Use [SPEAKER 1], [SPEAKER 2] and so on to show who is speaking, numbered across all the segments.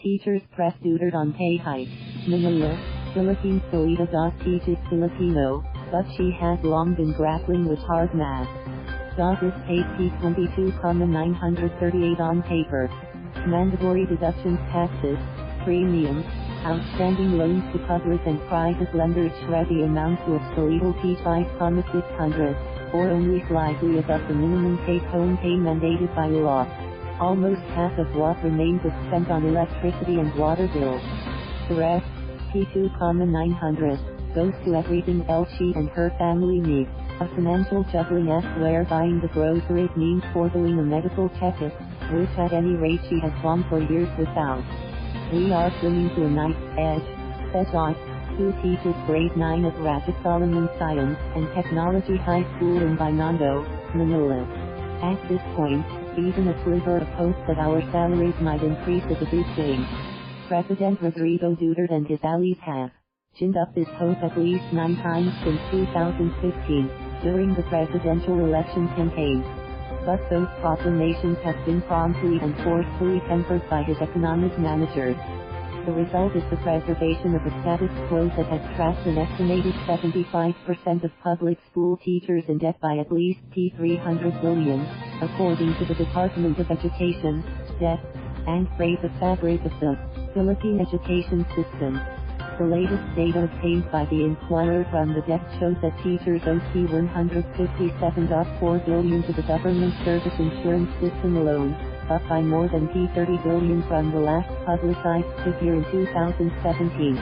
[SPEAKER 1] Teachers press tutored on pay hike. Manila, Philippines Solita DOS teaches Filipino, but she has long been grappling with hard math. DOS is paid P22,938 on paper. Mandatory deductions, taxes, premiums, outstanding loans to public and private lenders shred the amount to a skeletal P5,600, or only slightly above the minimum take-home pay mandated by law. Almost half of what remains is spent on electricity and water bills. The rest, P2,900, goes to everything else she and her family need. A financial juggling act where buying the groceries means forgoing a medical checkup, which at any rate she has gone for years without. We are swimming to a knife's edge, said Joyce, who teaches grade 9 at Raja Solomon Science and Technology High School in Binondo, Manila. At this point, even a sliver of hope that our salaries might increase is a big thing. President Rodrigo Duterte and his allies have ginned up this hope at least 9 times since 2015, during the presidential election campaign. But those proclamations have been promptly and forcefully tempered by his economic managers. The result is the preservation of a status quo that has trapped an estimated 75% of public school teachers in debt by at least P300 billion, according to the Department of Education, Debt, and Freight, the fabric of the Philippine education system. The latest data obtained by the Inquirer from the debt shows that teachers owe P157.4 billion to the government service insurance system alone, up by more than P30 billion from the last publicized figure in 2017.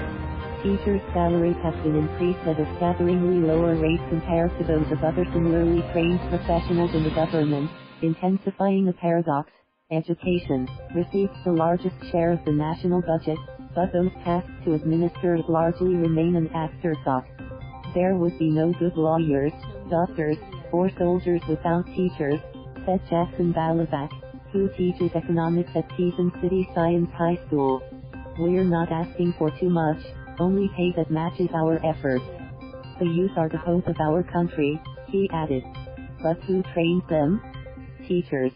[SPEAKER 1] Teachers' salaries have been increased at a staggeringly lower rate compared to those of other similarly trained professionals in the government, intensifying a paradox. Education receives the largest share of the national budget, but those tasked to administer it largely remain an afterthought. There would be no good lawyers, doctors, or soldiers without teachers, said Jackson Balabac, who teaches economics at Quezon City Science High School. We're not asking for too much, only pay that matches our efforts. The youth are the hope of our country, he added. But who trains them? Teachers.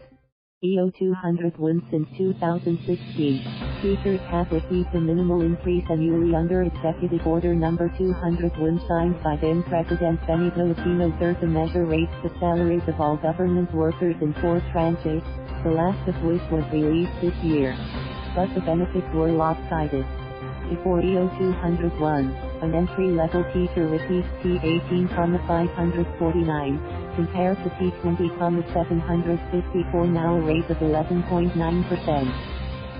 [SPEAKER 1] EO 201 since 2016, teachers have received a minimal increase annually under Executive Order No. 201 signed by then President Benito Aquino III. The measure rates the salaries of all government workers in 4 tranches, the last of which was released this year. But the benefits were lopsided. Before EO 201, an entry-level teacher received P18,549, compared to P20,754, now a raise of 11.9%.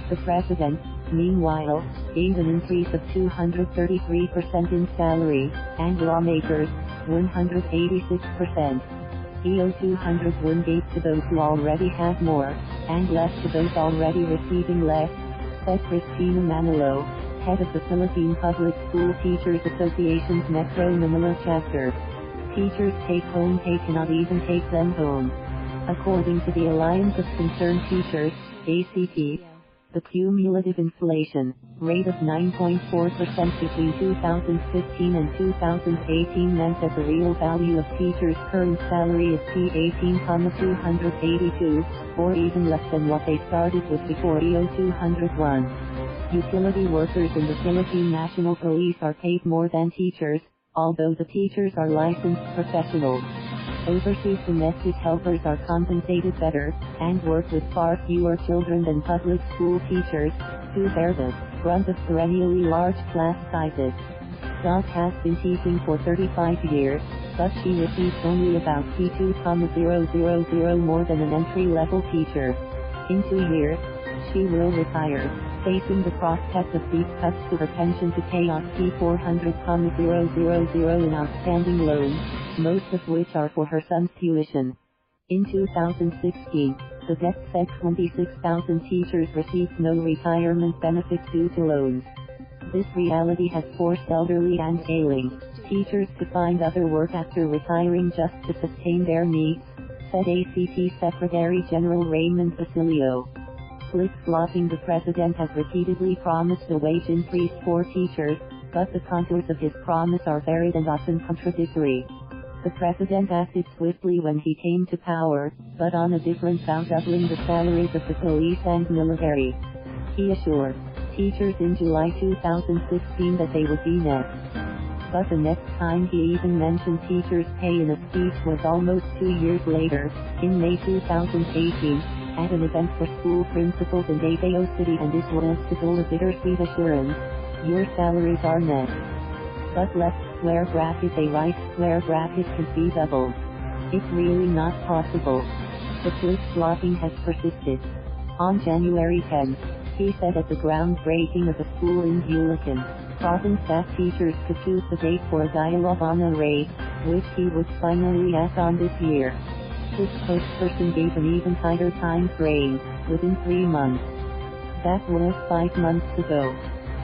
[SPEAKER 1] The president, meanwhile, gained an increase of 233% in salary, and lawmakers, 186%. EO 201 gave to those who already have more, and less to those already receiving less, said Cristina Manalo, head of the Philippine Public School Teachers Association's Metro Manila chapter. Teachers' take-home pay cannot even take them home. According to the Alliance of Concerned Teachers, ACT, the cumulative inflation rate of 9.4% between 2015 and 2018 meant that the real value of teachers' current salary is P18,282, or even less than what they started with before EO 201. Utility workers in the Philippine National Police are paid more than teachers, although the teachers are licensed professionals. Overseas domestic helpers are compensated better, and work with far fewer children than public school teachers, who bear the brunt of perennially large class sizes. Dot has been teaching for 35 years, but she receives only about P2,000 more than an entry-level teacher. In 2 years, she will retire, facing the prospect of deep cuts to her pension to pay off P400,000 in outstanding loans, most of which are for her son's tuition. In 2016, the debt said 26,000 teachers received no retirement benefits due to loans. This reality has forced elderly and ailing teachers to find other work after retiring just to sustain their needs, said ACT Secretary General Raymond Basilio. Flip-flopping, the president has repeatedly promised a wage increase for teachers, but the contours of his promise are varied and often contradictory. The president acted swiftly when he came to power, but on a different vow, doubling the salaries of the police and military. He assured teachers in July 2016 that they would be next. But the next time he even mentioned teachers' pay in a speech was almost 2 years later, in May 2018, at an event for school principals in Davao City, and it was to dole a bittersweet assurance: your salaries are next. But left square bracket a right square bracket can be doubled. It's really not possible. The flip-flopping has persisted. On January 10, he said at the groundbreaking of a school in Bulacan, province that teachers could choose the date for a dialogue on a rate, which he would finally act on this year. His spokesperson gave an even tighter time frame, within 3 months. That was 5 months ago.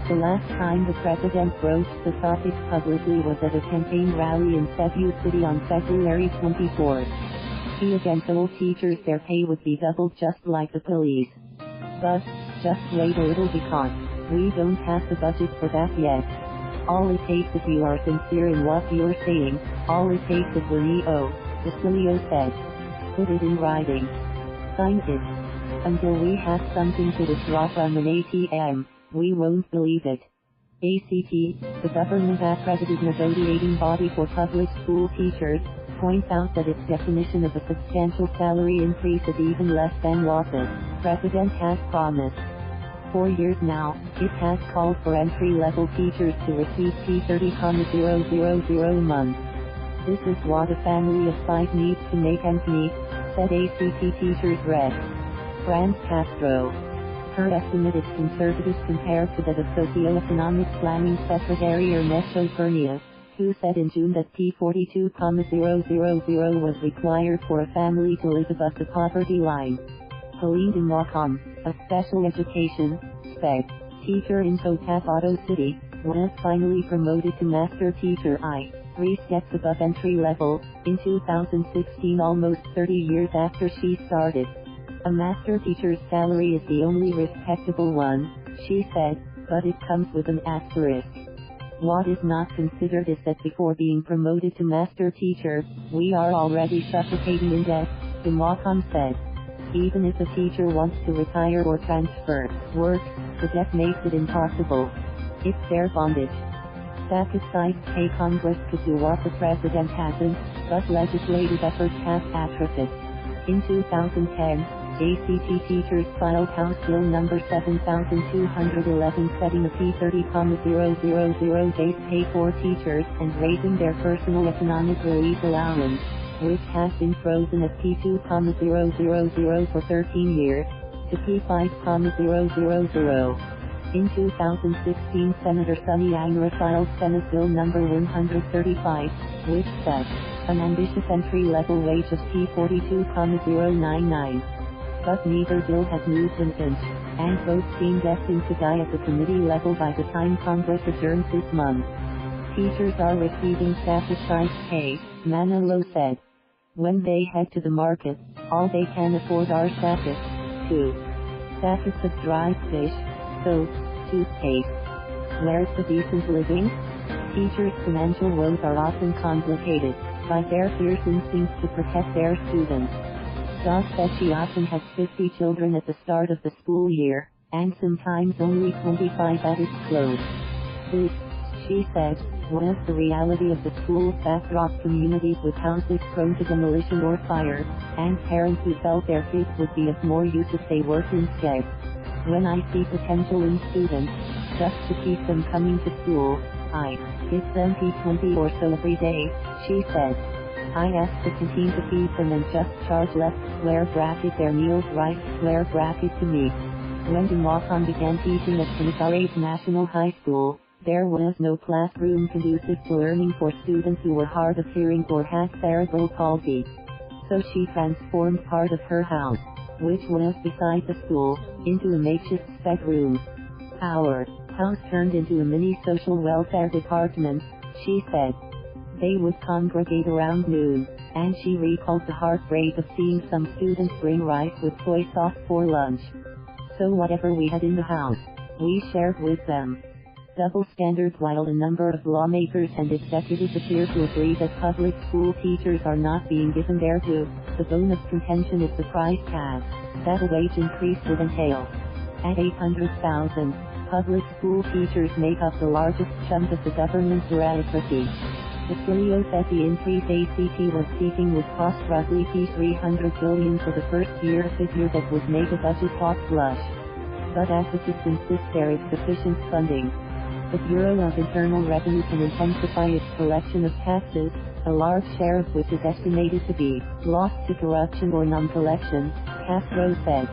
[SPEAKER 1] The last time the president broached the topic publicly was at a campaign rally in Davao City on February 24. He again told teachers their pay would be doubled just like the police. But, just wait a little because we don't have the budget for that yet. All it takes if you are sincere in what you're saying, all it takes is an EO, the CEO said. Put it in writing. Sign it. Until we have something to withdraw from an ATM, we won't believe it. ACT, the government-accredited negotiating body for public school teachers, points out that its definition of a substantial salary increase is even less than what the president has promised. For years now, it has called for entry-level teachers to receive P30,000 a month. This is what a family of 5 needs to make ends meet, said ACT teachers rep. Franz Castro. Her estimate is conservative compared to that of Socioeconomic Planning Secretary Ernesto Pernia, who said in June that P42,000 was required for a family to live above the poverty line. Pauline de Mocom, a special education, spec, teacher in Davao City, was finally promoted to master teacher 3 steps above entry level, in 2016, almost 30 years after she started. A master teacher's salary is the only respectable one, she said, but it comes with an asterisk. What is not considered is that before being promoted to master teacher, we are already suffocating in debt, de Mocom said. Even if a teacher wants to retire or transfer work, the debt makes it impossible. It's their bondage. Stack aside, pay Congress could do what the president hasn't, but legislative efforts have atrophied. In 2010, ACT teachers filed House Bill number 7211 setting a P30,000 base pay for teachers and raising their personal economic relief allowance, which has been frozen at P2,000 for 13 years, to P5,000. In 2016, Senator Sonny Angra filed Senate Bill number 135, which set an ambitious entry-level wage of P42,099. But neither bill has moved an inch, and both seem destined to die at the committee level by the time Congress adjourns this month. Teachers are receiving sacrificed pay, Manalo said. When they head to the market, all they can afford are sackets, too. Sackets of dried fish, soap, toothpaste. Where's the decent living? Teachers' financial woes are often complicated by their fierce instincts to protect their students. Doc said she often has 50 children at the start of the school year, and sometimes only 25 at its close. This, she said, was the reality of the school's backdrop communities with houses prone to demolition or fire, and parents who felt their kids would be of more use if they worked instead. When I see potential in students, just to keep them coming to school, I give them P20 or so every day, she said. I ask the canteen to feed them and just charge left square bracket their meals right square bracket to me. When de Mocom began teaching at Pinatares National High School, there was no classroom conducive to learning for students who were hard of hearing or had cerebral palsy. So she transformed part of her house, which was beside the school, into a makeshift spec room. Our house turned into a mini social welfare department, she said. They would congregate around noon, and she recalled the heartbreak of seeing some students bring rice with soy sauce for lunch. So whatever we had in the house, we shared with them. Double standards. While a number of lawmakers and executives appear to agree that public school teachers are not being given their due, the bone of contention is the price tag that a wage increase would entail. At $800,000, Public school teachers make up the largest chunk of the government bureaucracy. Basilio said the increase ACT was seeking would cost roughly $300 billion for the first year, a figure that would make a budget hawk blush. But advocates insist there is sufficient funding. The Bureau of Internal Revenue can intensify its collection of taxes, a large share of which is estimated to be lost to corruption or non-collection, Castro said.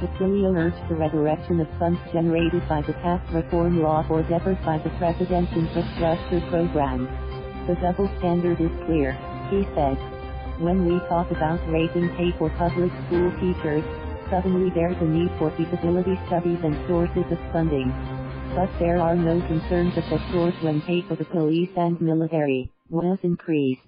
[SPEAKER 1] Basilio urged the redirection of funds generated by the tax reform law or deferred by the President's infrastructure program. The double standard is clear, he said. When we talk about raising pay for public school teachers, suddenly there's a need for feasibility studies and sources of funding. But there are no concerns of that sort when pay for the police and military was increased.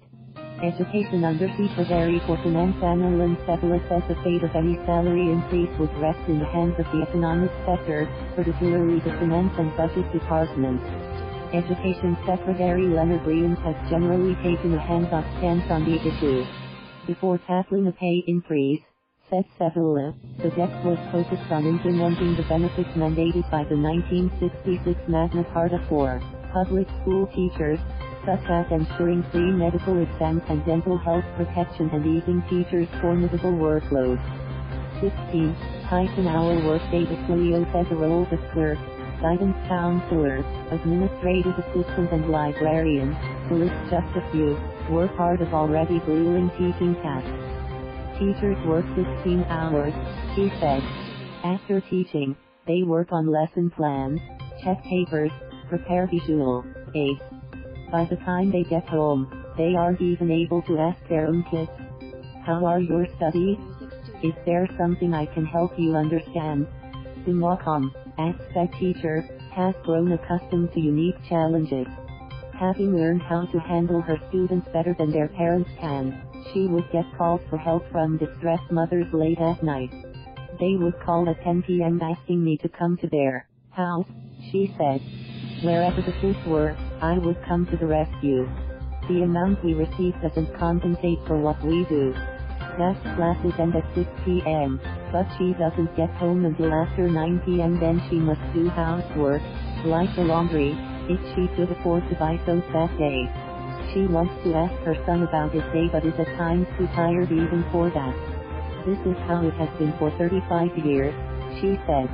[SPEAKER 1] Education Undersecretary for Finance Anna Cephala says the fate of any salary increase would rest in the hands of the economic sector, particularly the Finance and Budget Department. Education Secretary Leonard Riens has generally taken a hands-off stance on the issue. Before tackling a pay increase, said Cephala, the DEC was focused on implementing the benefits mandated by the 1966 Magna Carta for public school teachers, such as ensuring free medical exams and dental health protection and easing teachers' formidable workload. 16. Half-an-hour workday. Basilio said the roles of clerk, guidance counselor, administrative assistant and librarian, to list just a few, were part of already grueling teaching tasks. Teachers work 16 hours, he said. After teaching, they work on lesson plans, check papers, prepare visual aids. By the time they get home, they aren't even able to ask their own kids, "How are your studies? Is there something I can help you understand?" Bulacan, as teacher, has grown accustomed to unique challenges. Having learned how to handle her students better than their parents can, she would get calls for help from distressed mothers late at night. They would call at 10 p.m. asking me to come to their house, she said. Wherever the kids were, I would come to the rescue. The amount we receive doesn't compensate for what we do. Math classes end at 6 p.m., but she doesn't get home until after 9 p.m. Then she must do housework, like the laundry, if she could afford to buy soap that day. She wants to ask her son about his day but is at times too tired even for that. This is how it has been for 35 years, she said.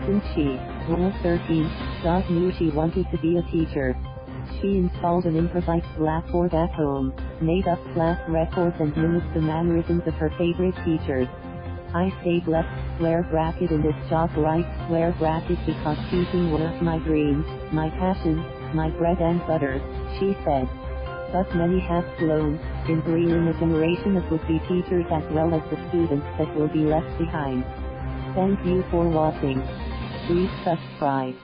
[SPEAKER 1] Since she was 13, God knew she wanted to be a teacher. She installed an improvised blackboard at home, made up class records and mimicked the mannerisms of her favorite teachers. I stayed left square bracket in this job right square bracket because teaching was my dream, my passion, my bread and butter, she said. But many have flown, embryoing a generation of would-be teachers as well as the students that will be left behind. Thank you for watching. Please subscribe.